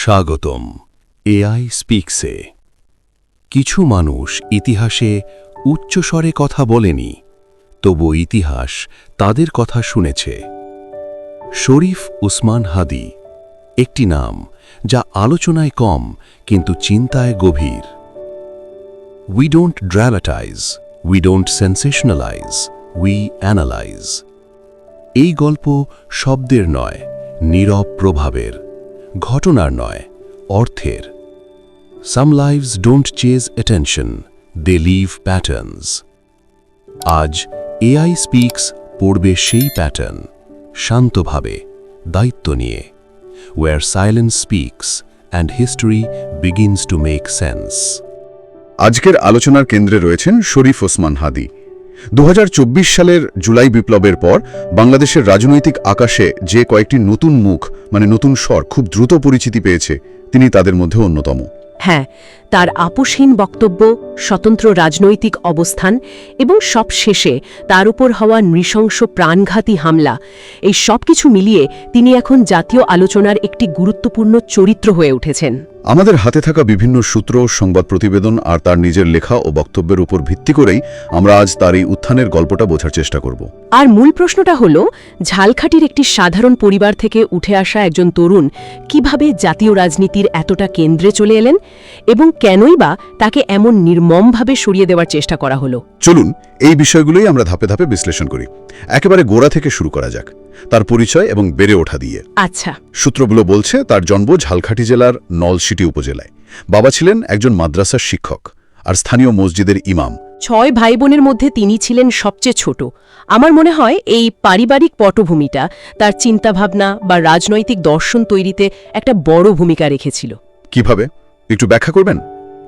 স্বাগতম এআই স্পিক্সে। কিছু মানুষ ইতিহাসে উচ্চস্বরে কথা বলেনি, তবু ইতিহাস তাদের কথা শুনেছে। শরীফ উসমান হাদি একটি নাম যা আলোচনায় কম কিন্তু চিন্তায় গভীর। We don't dramatise, we don't sensationalise, we analyse. এই গল্প শব্দের নয়, নীরব প্রভাবের, ঘটনার নয়, অর্থের। Some lives don't chase attention, they leave patterns. আজ এআই স্পিক্স পড়বে সেই প্যাটার্ন, শান্তভাবে, দায়িত্ব নিয়ে, where silence speaks and history begins to make sense. আজকের আলোচনার কেন্দ্রে রয়েছেন শরীফ ওসমান হাদি। 2024 সালের জুলাই বিপ্লবের পর বাংলাদেশের রাজনৈতিক আকাশে যে কয়েকটি নতুন মুখ নতুন স্বর খুব দ্রুত পরিচিতি পেয়েছে, তিনি তাদের মধ্যে অন্যতম। হ্যাঁ, তার আপোষহীন বক্তব্য, স্বতন্ত্র রাজনৈতিক অবস্থান এবং সবশেষে তার উপর হওয়া নৃশংস প্রাণঘাতী হামলা, এই সব কিছু মিলিয়ে তিনি এখন জাতীয় আলোচনার একটি গুরুত্বপূর্ণ চরিত্র হয়ে উঠেছেন। আমাদের হাতে থাকা বিভিন্ন সূত্র, সংবাদ প্রতিবেদন আর তার নিজের লেখা ও বক্তব্যের উপর ভিত্তি করেই আমরা আজ তার এই উত্থানের গল্পটা বোঝার চেষ্টা করব। আর মূল প্রশ্নটা হলো, ঝালকাঠির একটি সাধারণ পরিবার থেকে উঠে আসা একজন তরুণ কিভাবে জাতীয় রাজনীতির এতটা কেন্দ্রে চলে এলেন এবং কেনই বা তাকে এমন নির্মমভাবে সরিয়ে দেওয়ার চেষ্টা করা হলো। চলুন এই বিষয়গুলোই আমরা ধাপে ধাপে বিশ্লেষণ করি। একেবারে গোড়া থেকে শুরু করা যাক, তার পরিচয় এবং বেড়ে ওঠা দিয়ে। আচ্ছা। সূত্রগুলো বলছে তার জন্ম ঝালকাঠি জেলার নলছিটি উপজেলায়। বাবা ছিলেন একজন মাদ্রাসার শিক্ষক আর স্থানীয় মসজিদের ইমাম। 6 ভাই বোনের মধ্যে তিনি ছিলেন সবচেয়ে ছোট। আমার মনে হয় এই পারিবারিক পটভূমিটা তার চিন্তাভাবনা বা রাজনৈতিক দর্শন তৈরিতে একটা বড় ভূমিকা রেখেছিল। কিভাবে, একটু ব্যাখ্যা করবেন?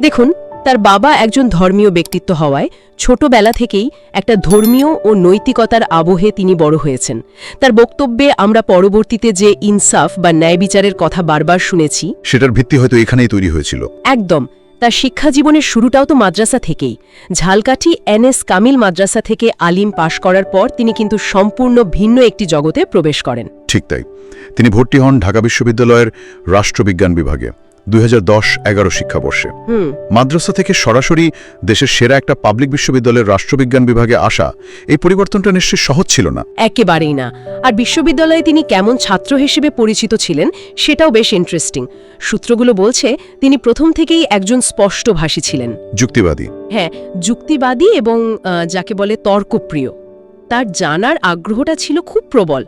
দেখুন, তার বাবা একজন ধর্মীয় ব্যক্তিত্ব হওয়ায় ছোটবেলা থেকেই একটা ধর্মীয় ও নৈতিকতার আবহে তিনি বড় হয়েছেন। তার বক্তব্যে আমরা পরবর্তীতে যে ইনসাফ বা ন্যায় বিচারের কথা বারবার শুনেছি, সেটার ভিত্তি হয়তো এখানেই তৈরি হয়েছিল। একদম। তার শিক্ষা জীবনের শুরুটাও তো মাদ্রাসা থেকেই। ঝালকাঠি এনএস কামিল মাদ্রাসা থেকে আলিম পাশ করার পর তিনি কিন্তু সম্পূর্ণ ভিন্ন একটি জগতে প্রবেশ করেন। ঠিক তাই, তিনি ভর্তি হন ঢাকা বিশ্ববিদ্যালয়ের রাষ্ট্রবিজ্ঞান বিভাগে 2010-11 শিক্ষাবর্ষে। মাদ্রাসা থেকে সরাসরি দেশের সেরা একটা পাবলিক বিশ্ববিদ্যালয়ের রাষ্ট্রবিজ্ঞান বিভাগে আসা, এই পরিবর্তনটা নিশ্চয়ই সহজ ছিল না। একেবারেই না। আর বিশ্ববিদ্যালয়ে তিনি কেমন ছাত্র হিসেবে পরিচিত ছিলেন সেটাও বেশ ইন্টারেস্টিং। সূত্রগুলো বলছে তিনি প্রথম থেকেই একজন স্পষ্টভাষী ছিলেন, যুক্তিবাদী। হ্যাঁ, যুক্তিবাদী এবং যাকে বলে তর্কপ্রিয়। তার জানার আগ্রহটা ছিল খুব প্রবল,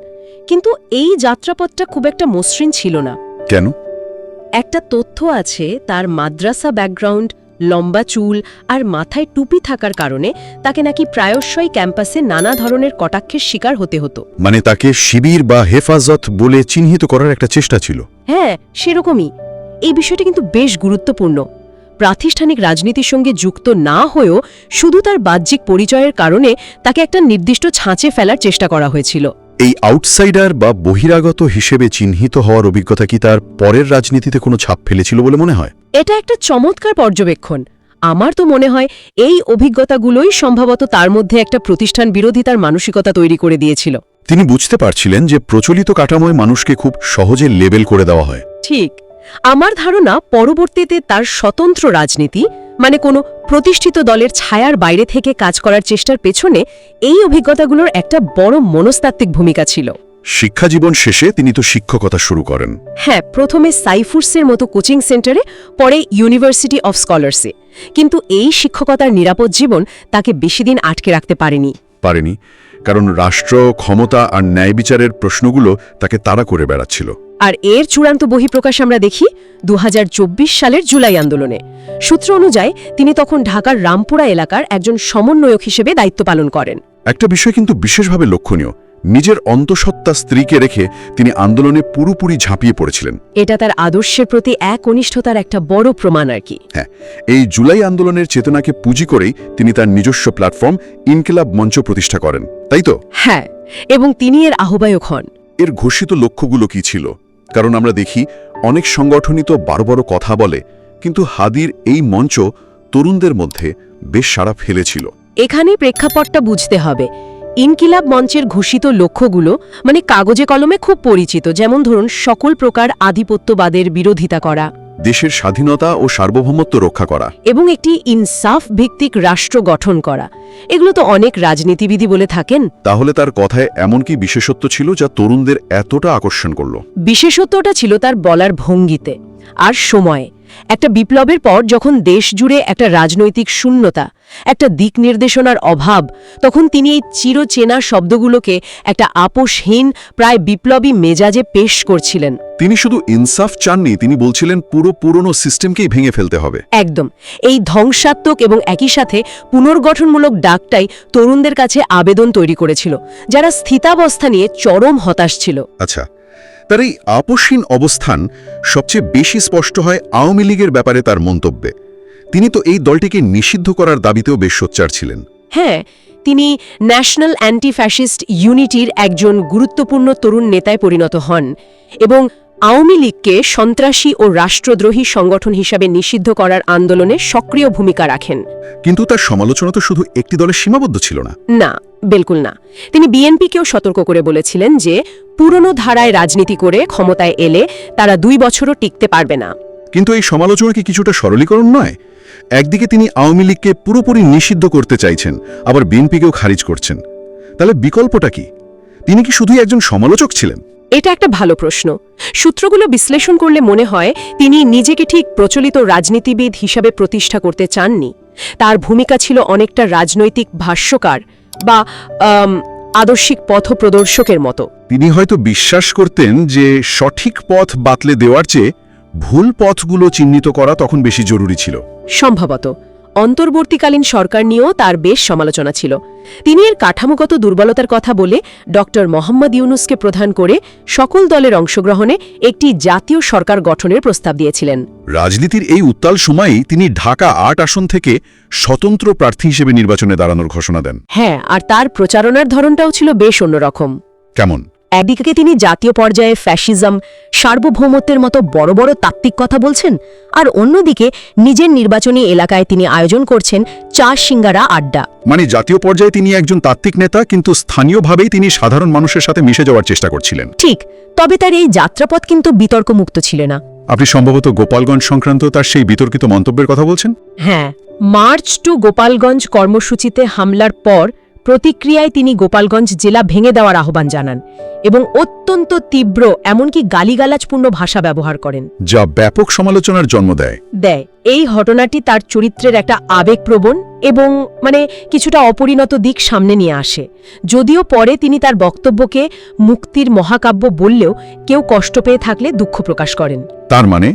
কিন্তু এই যাত্রাপথটা খুব একটা মসৃণ ছিল না। কেন? একটা তথ্য আছে, তার মাদ্রাসা ব্যাকগ্রাউন্ড, লম্বা চুল আর মাথায় টুপি থাকার কারণে তাকে নাকি প্রায়শই ক্যাম্পাসে নানা ধরনের কটাক্ষের শিকার হতে হতো। মানে তাকে শিবির বা হেফাজত বলে চিহ্নিত করার একটা চেষ্টা ছিল। হ্যাঁ, সেরকমই। এই বিষয়টি কিন্তু বেশ গুরুত্বপূর্ণ। প্রাতিষ্ঠানিক রাজনীতির সঙ্গে যুক্ত না হয়েও শুধু তার বাহ্যিক পরিচয়ের কারণে তাকে একটা নির্দিষ্ট ছাঁচে ফেলার চেষ্টা করা হয়েছিল। এই আউটসাইডার বা বহিরাগত হিসেবে চিহ্নিত হওয়ার অভিজ্ঞতা কি তার পরের রাজনীতিতে কোনো ছাপ ফেলেছিল বলে মনে হয়? এটা একটা চমৎকার পর্যবেক্ষণ। আমার তো মনে হয় এই অভিজ্ঞতাগুলোই সম্ভবত তার মধ্যে একটা প্রতিষ্ঠান বিরোধিতার মানসিকতা তৈরি করে দিয়েছিল। তিনি বুঝতে পারছিলেন যে প্রচলিত কাঠামোয় মানুষকে খুব সহজে লেবেল করে দেওয়া হয়। ঠিক। আমার ধারণা পরবর্তীতে তার স্বতন্ত্র রাজনীতি, কোনো প্রতিষ্ঠিত দলের ছায়ার বাইরে থেকে কাজ করার চেষ্টার পেছনে এই অভিজ্ঞতাগুলোর একটা বড় মনস্তাত্ত্বিক ভূমিকা ছিল। শিক্ষা জীবন শেষে তিনি তো শিক্ষকতা শুরু করেন। হ্যাঁ, প্রথমে সাইফুরসের মতো কোচিং সেন্টারে, পরে ইউনিভার্সিটি অফ স্কলার্সে। কিন্তু এই শিক্ষকতার নিরাপদ জীবন তাকে বেশিদিন আটকে রাখতে পারেনি, কারণ রাষ্ট্র, ক্ষমতা আর ন্যায় বিচারের প্রশ্নগুলো তাকে তাড়া করে বেড়াচ্ছিল। আর এর চূড়ান্ত বহিঃপ্রকাশ আমরা দেখি 2024 সালের জুলাই আন্দোলনে। সূত্র অনুযায়ী তিনি তখন ঢাকার রামপুরা এলাকার একজন সমন্বয়ক হিসেবে দায়িত্ব পালন করেন। একটা বিষয় কিন্তু বিশেষভাবে লক্ষণীয়, নিজের অন্তঃসত্ত্বা স্ত্রীকে রেখে তিনি আন্দোলনে পুরোপুরি ঝাঁপিয়ে পড়েছিলেন। এটা তার আদর্শের প্রতি একনিষ্ঠতার একটা বড় প্রমাণ আর কি। হ্যাঁ, এই জুলাই আন্দোলনের চেতনাকে পুঁজি করেই তিনি তার নিজস্ব প্ল্যাটফর্ম ইনকিলাব মঞ্চ প্রতিষ্ঠা করেন, তাই তো? হ্যাঁ, এবং তিনি এর আহ্বায়ক হন। এর ঘোষিত লক্ষ্যগুলো কি ছিল? কারণ আমরা দেখি অনেক সংগঠনই তো বড় বড় কথা বলে, কিন্তু হাদির এই মঞ্চ তরুণদের মধ্যে বেশ সাড়া ফেলেছিল। এখানেই প্রেক্ষাপটটা বুঝতে হবে। ইনকিলাব মঞ্চের ঘোষিত লক্ষ্যগুলো মানে কাগজে কলমে খুব পরিচিত, যেমন ধরুন সকল প্রকার আধিপত্যবাদের বিরোধিতা করা দেশের স্বাধীনতা ও সার্বভৌমত্ব রক্ষা করা এবং একটি ইনসাফ ভিত্তিক রাষ্ট্র গঠন করা। এগুলো তো অনেক রাজনীতিবিদ বলে থাকেন। তাহলে তার কথায় এমন কি বিশেষত্ব ছিল যা তরুণদের এতটা আকর্ষণ করল? বিশেষত্বটা ছিল তার বলার ভঙ্গিতে আর সময়ে। একটা বিপ্লবের পর যখন দেশ জুড়ে একটা রাজনৈতিক শূন্যতা, একটা দিক নির্দেশনার অভাব, তখন তিনি এই চিরচেনা শব্দগুলোকে একটা আপোষহীন প্রায় বিপ্লবী মেজাজে পেশ করছিলেন। তিনি শুধু ইনসাফ চাননি, তিনি বলছিলেন পুরো পুরনো সিস্টেমকেই ভেঙে ফেলতে হবে। একদম। এই ধ্বংসাত্মক এবং একই সাথে পুনর্গঠনমূলক ডাকটাই তরুণদের কাছে আবেদন তৈরি করেছিল, যারা স্থিতাবস্থা নিয়ে চরম হতাশ ছিল। আচ্ছা, তার এই আপোষহীন অবস্থান সবচেয়ে বেশি স্পষ্ট হয় আওয়ামী লীগের ব্যাপারে তার মন্তব্যে। তিনি তো এই দলটিকে নিষিদ্ধ করার দাবিতেও বেশ সোচ্চার ছিলেন। হ্যাঁ, তিনি ন্যাশনাল অ্যান্টি ফ্যাসিস্ট ইউনিটির একজন গুরুত্বপূর্ণ তরুণ নেতায় পরিণত হন এবং আওয়ামী লীগকে সন্ত্রাসী ও রাষ্ট্রদ্রোহী সংগঠন হিসাবে নিষিদ্ধ করার আন্দোলনে সক্রিয় ভূমিকা রাখেন। কিন্তু তার সমালোচনা তো শুধু একটি দলে সীমাবদ্ধ ছিল না। না, বিলকুল না। তিনি বিএনপিকেও সতর্ক করে বলেছিলেন যে পুরনো ধারায় রাজনীতি করে ক্ষমতায় এলে তারা 2 বছরও টিকতে পারবে না। কিন্তু এই সমালোচনা কি কিছুটা সরলীকরণ নয়? একদিকে তিনি আওয়ামী লীগকে পুরোপুরি নিষিদ্ধ করতে চাইছেন, আবার বিএনপিকেও খারিজ করছেন। তাহলে বিকল্পটা কি? তিনি কি শুধুই একজন সমালোচক ছিলেন? এটা একটা ভালো প্রশ্ন। সূত্রগুলো বিশ্লেষণ করলে মনে হয় তিনি নিজেকে ঠিক প্রচলিত রাজনীতিবিদ হিসাবে প্রতিষ্ঠা করতে চাননি। তার ভূমিকা ছিল অনেকটা রাজনৈতিক ভাষ্যকার বা আদর্শিক পথপ্রদর্শকের মতো। তিনি হয়তো বিশ্বাস করতেন যে সঠিক পথ বাতলে দেওয়ার চেয়ে ভুল পথগুলো চিহ্নিত করা তখন বেশি জরুরি ছিল। সম্ভবত। অন্তর্বর্তীকালীন সরকার নিয়েও তার বেশ সমালোচনা ছিল। তিনি এর কাঠামোগত দুর্বলতার কথা বলে ডক্টর মোহাম্মদ ইউনুসকে প্রধান করে সকল দলের অংশগ্রহণে একটি জাতীয় সরকার গঠনের প্রস্তাব দিয়েছিলেন। রাজনীতির এই উত্তাল সময়েই তিনি ঢাকা ৮ আসন থেকে স্বতন্ত্র প্রার্থী হিসেবে নির্বাচনে দাঁড়ানোর ঘোষণা দেন। হ্যাঁ, আর তার প্রচারণার ধরনটাও ছিল বেশ অন্যরকম। কেমন? একদিকে তিনি জাতীয় পর্যায়ে ফ্যাসিজম, সার্বভৌমত্বের মতো বড় বড় তাত্ত্বিক কথা বলছেন, আর অন্যদিকে নিজের নির্বাচনী এলাকায় তিনি আয়োজন করছেন চা সিঙ্গারা আড্ডা। মানে জাতীয় পর্যায়ে তিনি একজন তাত্ত্বিক নেতা, কিন্তু স্থানীয়ভাবেই তিনি সাধারণ মানুষের সাথে মিশে যাওয়ার চেষ্টা করছিলেন। ঠিক, তবে তার এই যাত্রাপথ কিন্তু বিতর্কমুক্ত ছিল না। আপনি সম্ভবত গোপালগঞ্জ সংক্রান্ত তার সেই বিতর্কিত মন্তব্যের কথা বলছেন? হ্যাঁ, মার্চ টু গোপালগঞ্জ কর্মসূচিতে হামলার পর প্রতিক্রিয়ায় তিনি গোপালগঞ্জ জেলা ভেঙে দেওয়ার আহ্বান জানান এবং অত্যন্ত তীব্র, এমনকি গালিগালাজপূর্ণ ভাষা ব্যবহার করেন, যা ব্যাপক সমালোচনার জন্ম দেয়। এই ঘটনাটি তার চরিত্রের একটা আবেগপ্রবণ এবং কিছুটা অপরিণত দিক সামনে নিয়ে আসে। যদিও পরে তিনি তার বক্তব্যকে মুক্তির মহাকাব্য বললেও কেউ কষ্ট পেয়ে থাকলে দুঃখ প্রকাশ করেন। তার মানে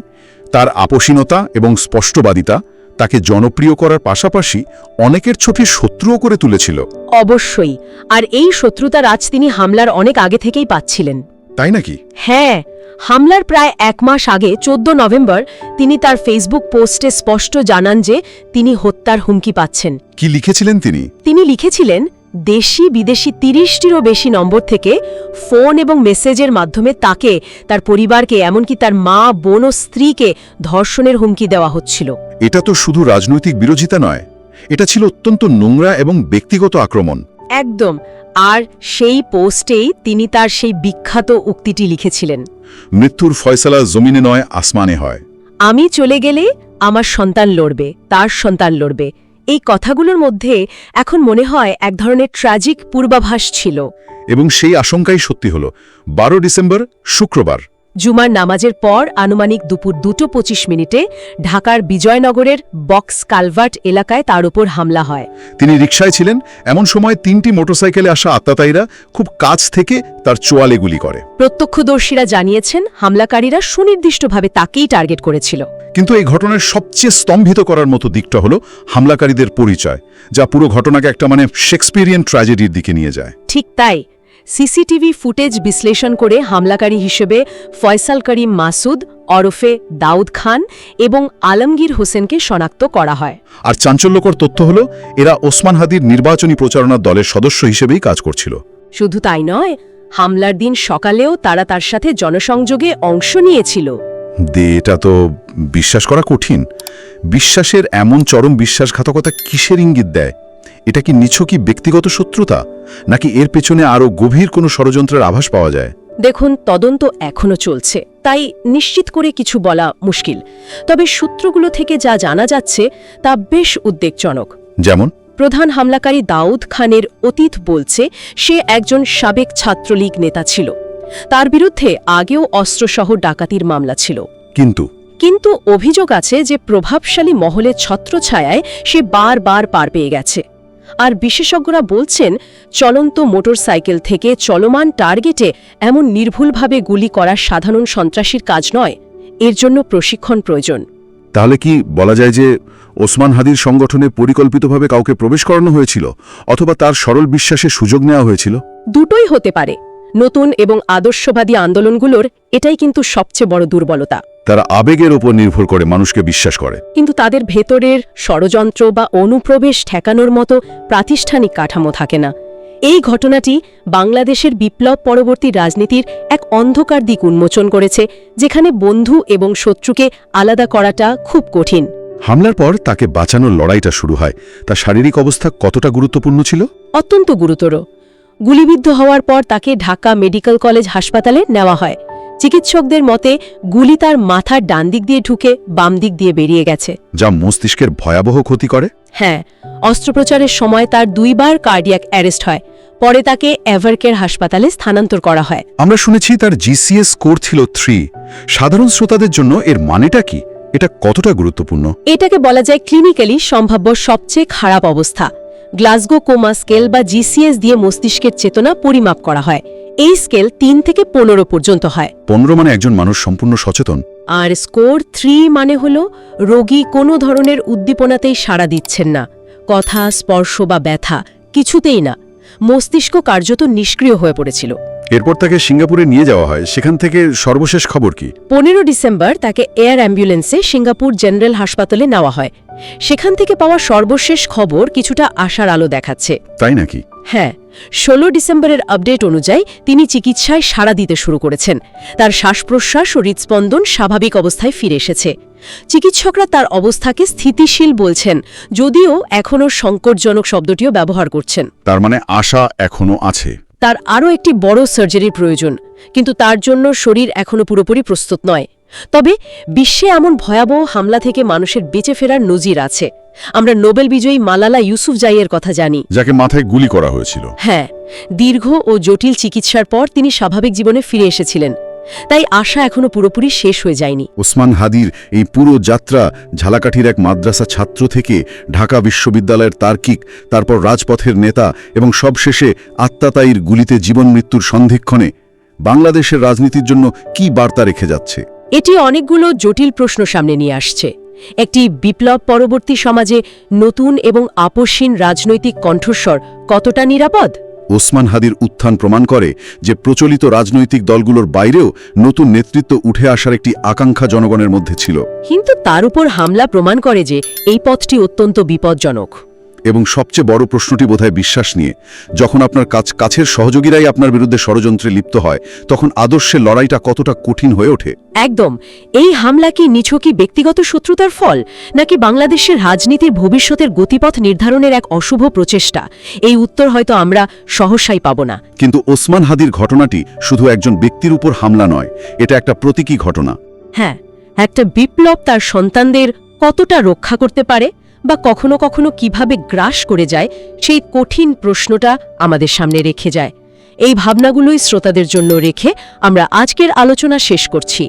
তার আপোষহীনতা এবং স্পষ্টবাদিতা তাকে জনপ্রিয় করার পাশাপাশি অনেকের চোখে শত্রুও করে তুলেছিল। অবশ্যই, আর এই শত্রুতার আজ তিনি হামলার অনেক আগে থেকেই পাচ্ছিলেন। তাই নাকি? হ্যাঁ, হামলার প্রায় 1 মাস আগে 14 নভেম্বর তিনি তার ফেসবুক পোস্টে স্পষ্ট জানান যে তিনি হত্যার হুমকি পাচ্ছেন। কি লিখেছিলেন তিনি? তিনি লিখেছিলেন, দেশি বিদেশি 30টিরও বেশি নম্বর থেকে ফোন এবং মেসেজের মাধ্যমে তাকে, তার পরিবারকে, এমনকি তার মা, বোন ও স্ত্রীকে ধর্ষণের হুমকি দেওয়া হচ্ছিল। এটা তো শুধু রাজনৈতিক বিরোধিতা নয়, এটা ছিল অত্যন্ত নোংরা এবং ব্যক্তিগত আক্রমণ। একদম। আর সেই পোস্টেই তিনি তার সেই বিখ্যাত উক্তিটি লিখেছিলেন, মৃত্যুর ফয়সালা জমিনে নয় আসমানে হয়। আমি চলে গেলে আমার সন্তান লড়বে, তার সন্তান লড়বে। এই কথাগুলোর মধ্যে এখন মনে হয় এক ধরনের ট্র্যাজিক পূর্বাভাস ছিল। এবং সেই আশঙ্কাই সত্যি হল। 12 ডিসেম্বর শুক্রবার জুমার নামাজের পর আনুমানিক দুপুর 2:25 ঢাকার বিজয়নগরের বক্স কালভার্ট এলাকায় তার উপর হামলা হয়। তিনি রিকশায় ছিলেন, এমন সময় 3টি মোটরসাইকেলে আসা আত্মাতায়ীরা খুব কাছ থেকে তার চোয়ালে গুলি করে। প্রত্যক্ষদর্শীরা জানিয়েছেন হামলাকারীরা সুনির্দিষ্টভাবে তাকেই টার্গেট করেছিল। কিন্তু এই ঘটনার সবচেয়ে স্তম্ভিত করার মতো দিকটা হলো হামলাকারীদের পরিচয়, যা পুরো ঘটনাকে একটা শেক্সপিরিয়ান ট্র্যাজেডির দিকে নিয়ে যায়। ঠিক তাই। সিসিটিভি ফুটেজ বিশ্লেষণ করে হামলাকারী হিসেবে ফয়সাল করিম মাসুদ ওরফে দাউদ খান এবং আলমগীর হোসেনকে শনাক্ত করা হয়। আর চাঞ্চল্যকর তথ্য হলো এরা ওসমান হাদির নির্বাচনী প্রচারণার দলের সদস্য হিসেবেই কাজ করছিল। শুধু তাই নয়, হামলার দিন সকালেও তারা তার সাথে জনসংযোগে অংশ নিয়েছিল। এটা তো বিশ্বাস করা কঠিন। বিশ্বাসের এমন চরম বিশ্বাসঘাতকতা কিসের ইঙ্গিত দেয়? এটা কি নিছকই ব্যক্তিগত শত্রুতা, নাকি এর পেছনে আরও গভীর কোনো ষড়যন্ত্রের আভাস পাওয়া যায়? দেখুন, তদন্ত এখনো চলছে, তাই নিশ্চিত করে কিছু বলা মুশকিল। তবে সূত্রগুলো থেকে যা জানা যাচ্ছে তা বেশ উদ্বেগজনক। যেমন? প্রধান হামলাকারী দাউদ খানের অতীত বলছে সে একজন সাবেক ছাত্রলীগ নেতা ছিল। তার বিরুদ্ধে আগেও অস্ত্রসহ ডাকাতির মামলা ছিল। কিন্তু অভিযোগ আছে যে প্রভাবশালী মহলের ছত্রছায়ায় সে বারবার পার পেয়ে গেছে। আর বিশেষজ্ঞরা বলছেন চলন্ত মোটরসাইকেল থেকে চলমান টার্গেটে এমন নির্ভুলভাবে গুলি করা সাধারণ সন্ত্রাসীর কাজ নয়, এর জন্য প্রশিক্ষণ প্রয়োজন। তাহলে কি বলা যায় যে ওসমান হাদির সংগঠনে পরিকল্পিতভাবে কাউকে প্রবেশ করানো হয়েছিল, অথবা তার সরল বিশ্বাসে সুযোগ নেওয়া হয়েছিল? দুটোই হতে পারে। নতুন এবং আদর্শবাদী আন্দোলনগুলোর এটাই কিন্তু সবচেয়ে বড় দুর্বলতা। তারা আবেগের ওপর নির্ভর করে মানুষকে বিশ্বাস করে, কিন্তু তাদের ভেতরের ষড়যন্ত্র বা অনুপ্রবেশ ঠেকানোর মতো প্রাতিষ্ঠানিক কাঠামো থাকে না। এই ঘটনাটি বাংলাদেশের বিপ্লব পরবর্তী রাজনীতির এক অন্ধকার দিক উন্মোচন করেছে, যেখানে বন্ধু এবং শত্রুকে আলাদা করাটা খুব কঠিন। হামলার পর তাকে বাঁচানোর লড়াইটা শুরু হয়। তার শারীরিক অবস্থা কতটা গুরুত্বপূর্ণ ছিল? অত্যন্ত গুরুতর। গুলিবিদ্ধ হওয়ার পর তাকে ঢাকা মেডিকেল কলেজ হাসপাতালে নেওয়া হয়। চিকিৎসকদের মতে গুলি তার মাথার ডান দিক দিয়ে ঢুকে বাম দিক দিয়ে বেরিয়ে গেছে, যা মস্তিষ্কের ভয়াবহ ক্ষতি করে। হ্যাঁ, অস্ত্রোপচারের সময় তার 2 বার কার্ডিয়াক অ্যারেস্ট হয়। পরে তাকে এভারকেয়ার হাসপাতালে স্থানান্তর করা হয়। আমরা শুনেছি তার জিসিএস স্কোর ছিল 3। সাধারণ শ্রোতাদের জন্য এর মানেটা কি? এটা কতটা গুরুত্বপূর্ণ? এটাকে বলা যায় ক্লিনিক্যালি সম্ভাব্য সবচেয়ে খারাপ অবস্থা। গ্লাসগো কোমা স্কেল বা জিসিএস দিয়ে মস্তিষ্কের চেতনা পরিমাপ করা হয়। এই স্কেল 3 থেকে 15 পর্যন্ত হয়। 15 মানে একজন মানুষ সম্পূর্ণ সচেতন। আর স্কোর 3 মানে হলো রোগী কোনো ধরনের উদ্দীপনাতেই সাড়া দিচ্ছেন না, কথা, স্পর্শ বা ব্যথা কিছুতেই না। মস্তিষ্ক কার্যত নিষ্ক্রিয় হয়ে পড়েছিল। এরপর তাকে সিঙ্গাপুরে নিয়ে যাওয়া হয়। সেখান থেকে সর্বশেষ খবর কি? 15 ডিসেম্বর তাকে এয়ার অ্যাম্বুলেন্সে সিঙ্গাপুর জেনারেল হাসপাতালে নেওয়া হয়। সেখান থেকে পাওয়া সর্বশেষ খবর কিছুটা আশার আলো দেখাচ্ছে। তাই নাকি? হ্যাঁ, 16 ডিসেম্বরের আপডেট অনুযায়ী তিনি চিকিৎসায় সাড়া দিতে শুরু করেছেন। তার শ্বাস-প্রশ্বাস ও হৃৎস্পন্দন স্বাভাবিক অবস্থায় ফিরে এসেছে। চিকিৎসকরা তার অবস্থাকে স্থিতিশীল বলছেন, যদিও এখনও সংকটজনক শব্দটিও ব্যবহার করছেন। তার মানে আশা এখনো আছে। তার আরও একটি বড় সার্জারির প্রয়োজন, কিন্তু তার জন্য শরীর এখনও পুরোপুরি প্রস্তুত নয়। তবে বিশ্বে এমন ভয়াবহ হামলা থেকে মানুষের বেঁচে ফেরার নজির আছে। আমরা নোবেল বিজয়ী মালালা ইউসুফজাইয়ের কথা জানি, যাকে মাথায় গুলি করা হয়েছিল। হ্যাঁ, দীর্ঘ ও জটিল চিকিৎসার পর তিনি স্বাভাবিক জীবনে ফিরে এসেছিলেন। তাই আশা এখনও পুরোপুরি শেষ হয়ে যায়নি। ওসমান হাদির এই পুরো যাত্রা ঝালাকাঠির এক মাদ্রাসা ছাত্র থেকে ঢাকা বিশ্ববিদ্যালয়ের তার্কিক, তারপর রাজপথের নেতা এবং সবশেষে আত্মাতায়ীর গুলিতে জীবন মৃত্যুর সন্ধিক্ষণে বাংলাদেশের রাজনীতির জন্য কি বার্তা রেখে যাচ্ছে? এটি অনেকগুলো জটিল প্রশ্ন সামনে নিয়ে আসছে। একটি বিপ্লব পরবর্তী সমাজে নতুন এবং আপসহীন রাজনৈতিক কণ্ঠস্বর কতটা নিরাপদ? ওসমান হাদির উত্থান প্রমাণ করে যে প্রচলিত রাজনৈতিক দলগুলোর বাইরেও নতুন নেতৃত্ব উঠে আসার একটি আকাঙ্ক্ষা জনগণের মধ্যে ছিল। কিন্তু তার উপর হামলা প্রমাণ করে যে এই পথটি অত্যন্ত বিপজ্জনক। এবং সবচেয়ে বড় প্রশ্নটি বোধহয় বিশ্বাস নিয়ে। যখন আপনার কাছের সহযোগীরাই আপনার বিরুদ্ধে ষড়যন্ত্রে লিপ্ত হয়, তখন আদর্শের লড়াইটা কতটা কঠিন হয়ে ওঠে। একদম। এই হামলা কি নিছকই ব্যক্তিগত শত্রুতার ফল, নাকি বাংলাদেশের রাজনীতির ভবিষ্যতের গতিপথ নির্ধারণের এক অশুভ প্রচেষ্টা? এই উত্তর হয়তো আমরা সহসাই পাব না। কিন্তু ওসমান হাদির ঘটনাটি শুধু একজন ব্যক্তির উপর হামলা নয়, এটা একটা প্রতীকী ঘটনা। হ্যাঁ, একটা বিপ্লব তার সন্তানদের কতটা রক্ষা করতে পারে বা কখনো কখনো কিভাবে গ্রাস করে যায়, সেই কঠিন প্রশ্নটা আমাদের সামনে রেখে যায়। এই ভাবনাগুলোই শ্রোতাদের জন্য রেখে আমরা আজকের আলোচনা শেষ করছি।